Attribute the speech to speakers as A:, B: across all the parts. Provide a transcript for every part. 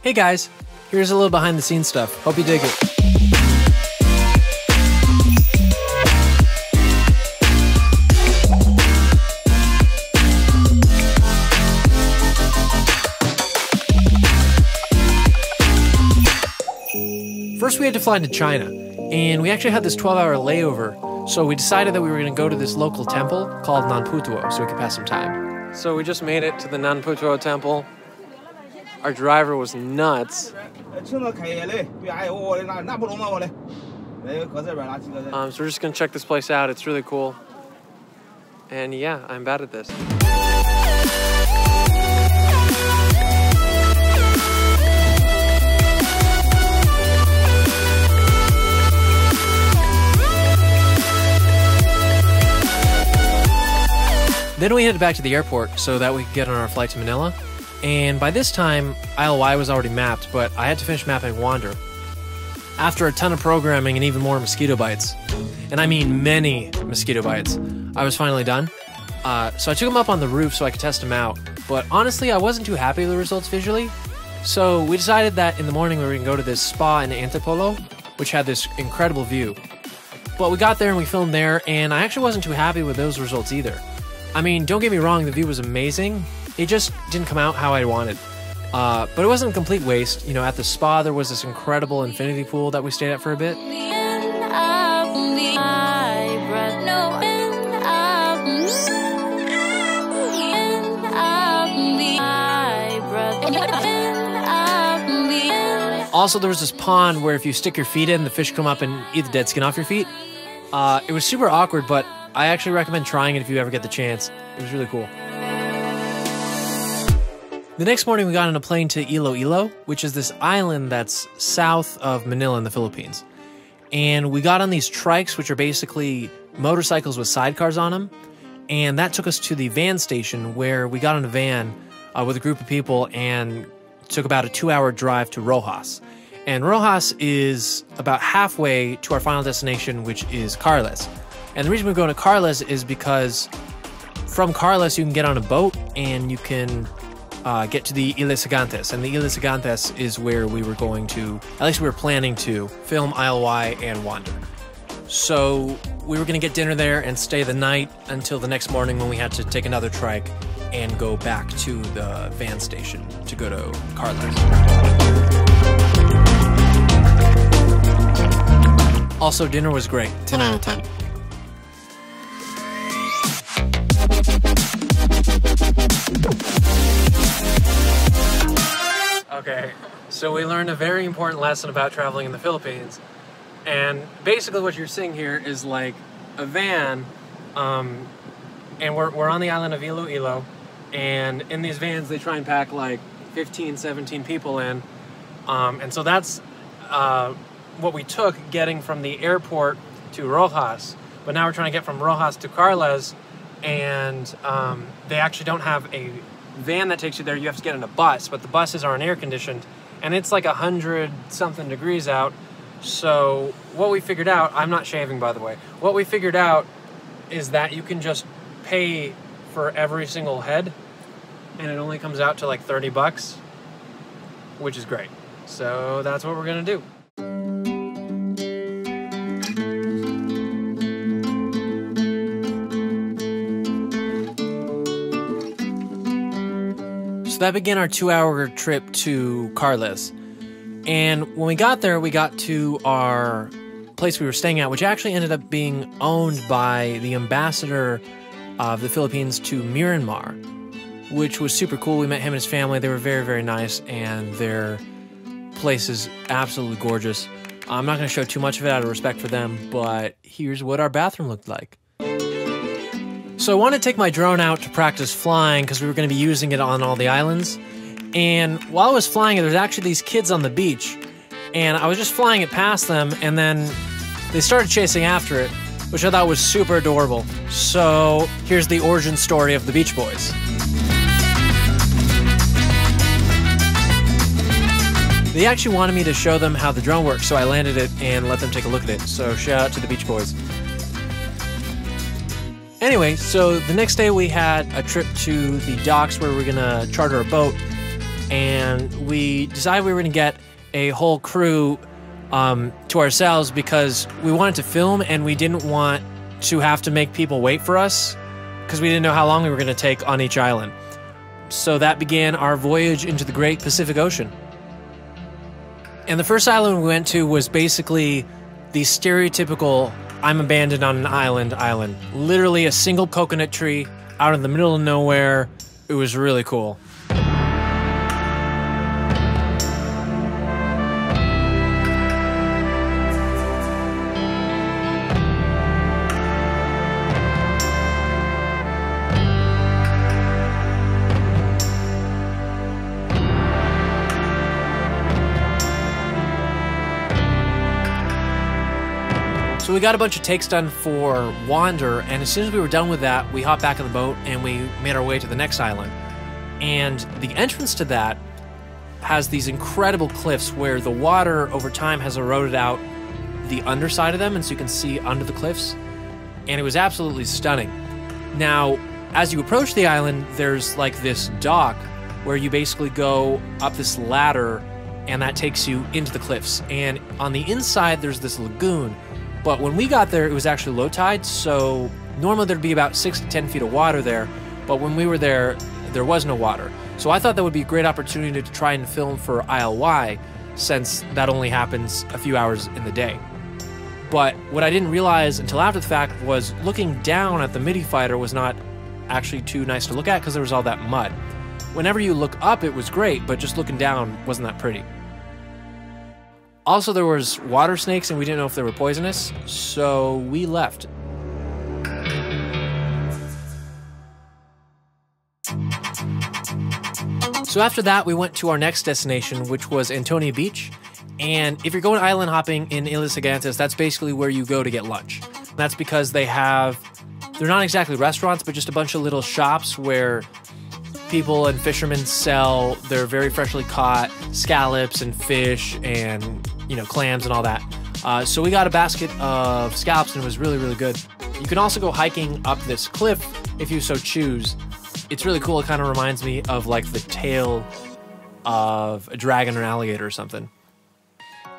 A: Hey guys, here's a little behind the scenes stuff. Hope you dig it. First we had to fly to China, and we actually had this 12-hour layover, so we decided that we were going to go to this local temple called Nanputuo so we could pass some time. So we just made it to the Nanputuo temple. Our driver was nuts. So we're just going to check this place out. It's really cool. And yeah, I'm bad at this. Then we headed back to the airport so that we could get on our flight to Manila. And by this time, ILY was already mapped, but I had to finish mapping Wander. After a ton of programming and even more mosquito bites, and I mean many mosquito bites, I was finally done. So I took them up on the roof so I could test them out. But honestly, I wasn't too happy with the results visually. So we decided that in the morning we were going to go to this spa in Antipolo, which had this incredible view. But we got there and we filmed there, and I actually wasn't too happy with those results either. I mean, don't get me wrong, the view was amazing. It just didn't come out how I wanted. But it wasn't a complete waste. You know, at the spa, there was this incredible infinity pool that we stayed at for a bit. Also, there was this pond where if you stick your feet in, the fish come up and eat the dead skin off your feet. It was super awkward, but I actually recommend trying it if you ever get the chance. It was really cool. The next morning, we got on a plane to Iloilo, which is this island that's south of Manila in the Philippines. And we got on these trikes, which are basically motorcycles with sidecars on them. And that took us to the van station, where we got on a van with a group of people and took about a 2-hour drive to Rojas. And Rojas is about halfway to our final destination, which is Carles. And the reason we're going to Carles is because from Carles you can get on a boat and you can get to the Islas Gigantes. And the Islas Gigantes is where we were going to, at least we were planning to, film ILY and Wander. So we were going to get dinner there and stay the night until the next morning when we had to take another trike and go back to the van station to go to Carles. Also, dinner was great. 10 out of 10. Okay, so we learned a very important lesson about traveling in the Philippines. And basically what you're seeing here is like a van, and we're on the island of Iloilo, and in these vans they try and pack like 15, 17 people in. And so that's what we took getting from the airport to Rojas. But now we're trying to get from Rojas to Carles, and they actually don't have a van that takes you there. You have to get in a bus, but the buses aren't air conditioned, and it's like 100-something degrees out. So what we figured out, I'm not shaving by the way, what we figured out is that you can just pay for every single head, and it only comes out to like 30 bucks, which is great. So that's what we're gonna do. That began our 2-hour trip to Carles. And when we got there, we got to our place we were staying at, which actually ended up being owned by the ambassador of the Philippines to Myanmar, which was super cool. We met him and his family. They were very, very nice, and their place is absolutely gorgeous. I'm not going to show too much of it out of respect for them, but here's what our bathroom looked like. So I wanted to take my drone out to practice flying because we were going to be using it on all the islands. And while I was flying it, there was actually these kids on the beach. And I was just flying it past them, and then they started chasing after it, which I thought was super adorable. So here's the origin story of the Beach Boys. They actually wanted me to show them how the drone works, so I landed it and let them take a look at it. So shout out to the Beach Boys. Anyway, so the next day we had a trip to the docks where we were gonna charter a boat. and we decided we were going to get a whole crew to ourselves because we wanted to film and we didn't want to have to make people wait for us because we didn't know how long we were going to take on each island. So that began our voyage into the great Pacific Ocean. And the first island we went to was basically the stereotypical I'm abandoned on an island. Literally a single coconut tree out in the middle of nowhere. It was really cool. So we got a bunch of takes done for Wander, and as soon as we were done with that, we hopped back in the boat and we made our way to the next island. And the entrance to that has these incredible cliffs where the water over time has eroded out the underside of them, and so you can see under the cliffs. And it was absolutely stunning. Now, as you approach the island, there's like this dock where you basically go up this ladder, and that takes you into the cliffs. And on the inside, there's this lagoon. But when we got there, it was actually low tide, so normally there'd be about 6 to 10 feet of water there, but when we were there, there was no water. So I thought that would be a great opportunity to try and film for ILY, since that only happens a few hours in the day. But what I didn't realize until after the fact was looking down at the MIDI fighter was not actually too nice to look at because there was all that mud. Whenever you look up, it was great, but just looking down wasn't that pretty. Also, there was water snakes, and we didn't know if they were poisonous, so we left. So after that, we went to our next destination, which was Antonia Beach. And if you're going island hopping in Ilha Gigantes, that's basically where you go to get lunch. That's because they're not exactly restaurants, but just a bunch of little shops where people and fishermen sell their very freshly caught scallops and fish and, clams and all that. So we got a basket of scallops and it was really, really good. You can also go hiking up this cliff if you so choose. It's really cool. It kind of reminds me of like the tail of a dragon or an alligator or something.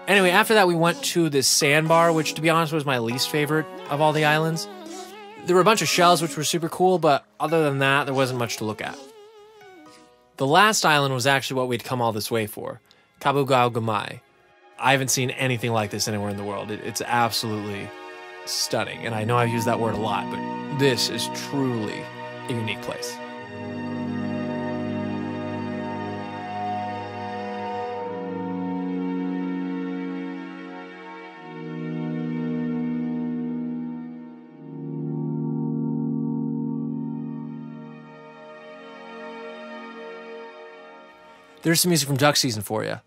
A: Anyway, after that we went to this sandbar, which to be honest was my least favorite of all the islands. There were a bunch of shells which were super cool, but other than that, there wasn't much to look at. The last island was actually what we'd come all this way for, Cabugao-Gamay. I haven't seen anything like this anywhere in the world. It's absolutely stunning, and I know I've used that word a lot, but this is truly a unique place. There's some music from duck season for you.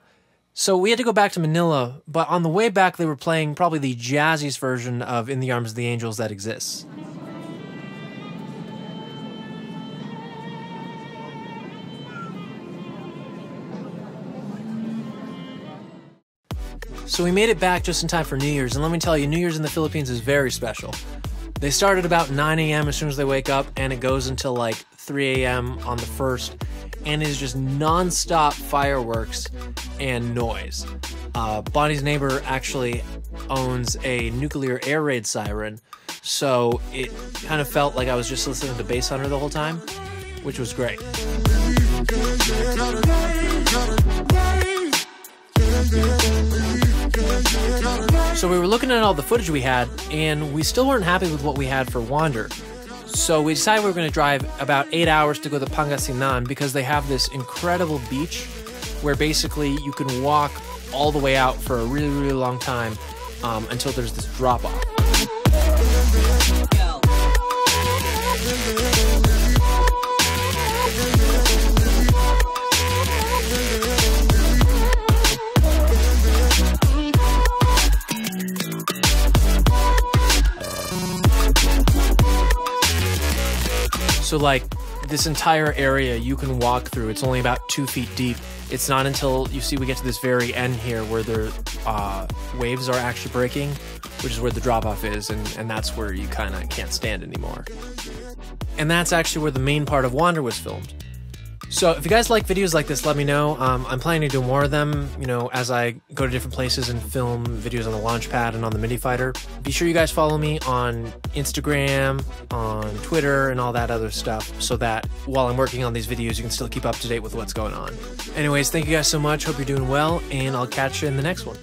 A: So we had to go back to Manila, but on the way back they were playing probably the jazziest version of In the Arms of the Angels that exists. So we made it back just in time for New Year's, and let me tell you, New Year's in the Philippines is very special. They start at about 9 a.m. as soon as they wake up, and it goes until like 3 a.m. on the 1st. And it is just non-stop fireworks and noise. Bonnie's neighbor actually owns a nuclear air raid siren, so it kind of felt like I was just listening to Bass Hunter the whole time, which was great. So we were looking at all the footage we had, and we still weren't happy with what we had for Wander. So we decided we were going to drive about 8 hours to go to Pangasinan because they have this incredible beach where basically you can walk all the way out for a really, really long time until there's this drop-off. So like this entire area you can walk through. It's only about 2 feet deep. It's not until we get to this very end here where the waves are actually breaking, which is where the drop-off is, and that's where you kind of can't stand anymore. And that's actually where the main part of Wander was filmed. So if you guys like videos like this, let me know. I'm planning to do more of them, you know, as I go to different places and film videos on the Launchpad and on the MIDI Fighter. Be sure you guys follow me on Instagram, on Twitter, and all that other stuff, so that while I'm working on these videos, you can still keep up to date with what's going on. Anyways, thank you guys so much. Hope you're doing well, and I'll catch you in the next one.